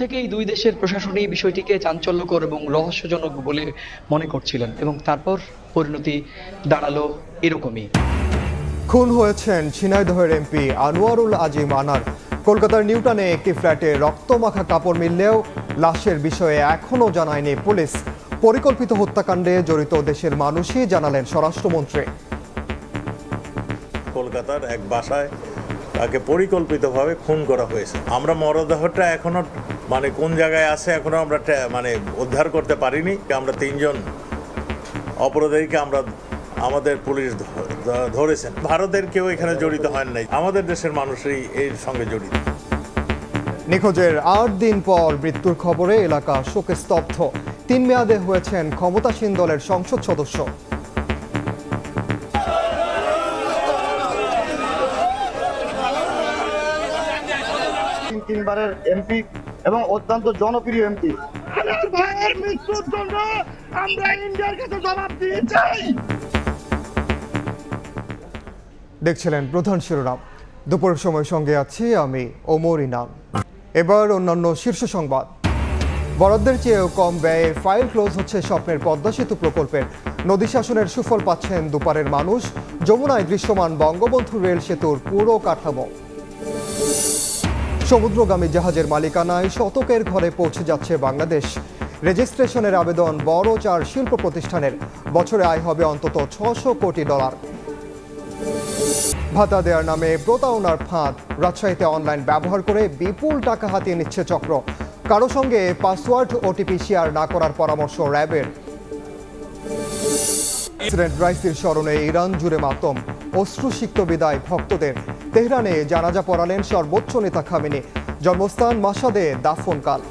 থেকেই দুই দেশের প্রশাসনই বিষয়টিকে চাঞ্চল্যকর এবং রহস্যজনক বলে মনে করছিলেন এবং তারপর পরিণতি দাঁড়ালো এরকমই। খুন হয়েছেন ঝিনাইদহের এমপি আনোয়ারুল আজিম আনার। কলকাতার নিউটানে একটি ফ্ল্যাটে রক্তমাখা কাপড় মিললেও লাশের বিষয়ে এখনও জানায়নি পুলিশ। পরিকল্পিত হত্যাকাণ্ডে জড়িত দেশের মানুষই জানালেন স্বরাষ্ট্রমন্ত্রী। কলকাতার এক বাসায় তাকে পরিকল্পিতভাবে খুন করা হয়েছে। আমরা মরদেহটা এখনো কোন জায়গায় আছে এখনো আমরা উদ্ধার করতে পারিনি। আমরা তিনজন অপরাধীকে আমাদের পুলিশ ধরেছেন। ভারতের কেউ এখানে জড়িত হন নাই, আমাদের দেশের মানুষই এর সঙ্গে জড়িত। নিখোঁজের ৮ দিন পর মৃত্যুর খবরে এলাকা শোকে স্তব্ধ। ৩ মেয়াদে হয়েছেন ক্ষমতাসীন দলের সংসদ সদস্য। তিনবারের এমপি এবং অত্যন্ত জনপ্রিয় এমপি। আমার ভাইয়ের মৃত্যুর জন্য আমরা ইন্ডিয়ার কাছে জবাব দিতে চাই। দেখছিলেন প্রধান শিরোনাম। দুপুরের সময় সঙ্গে আছি আমি ওমর ইনাম। এবার অন্যান্য শীর্ষ সংবাদ। বরাদ্দের চেয়েও কম ব্যয়ে ফাইল ক্লোজ হচ্ছে স্বপ্নের পদ্মা সেতু প্রকল্পের। নদী শাসনের সুফল পাচ্ছেন দুপারের মানুষ। যমুনায় দৃশ্যমান বঙ্গবন্ধু রেল সেতুর পুরো কাঠামো। সমুদ্রগামী জাহাজের মালিকানায় শতকের ঘরে পৌঁছে যাচ্ছে বাংলাদেশ। রেজিস্ট্রেশনের আবেদন বড় 4 শিল্প প্রতিষ্ঠানের। বছরে আয় হবে অন্তত $600 কোটি। ভাতা দেওয়ার নামে প্রতারণার ফাঁদ। রাজশাহীতে অনলাইন ব্যবহার করে বিপুল টাকা হাতিয়ে নিচ্ছে চক্র। কারো সঙ্গে পাসওয়ার্ড ওটিপি শেয়ার না করার পরামর্শ র্যাবের। প্রেসিডেন্ট রাইসির স্মরণে ইরান জুড়ে মাতম। অশ্রুসিক্ত বিদায় ভক্তদের। তেহরানে জানাজা পড়ালেন সর্বোচ্চ নেতা খামেনি। জন্মস্থান মাশহাদে দাফন কাল।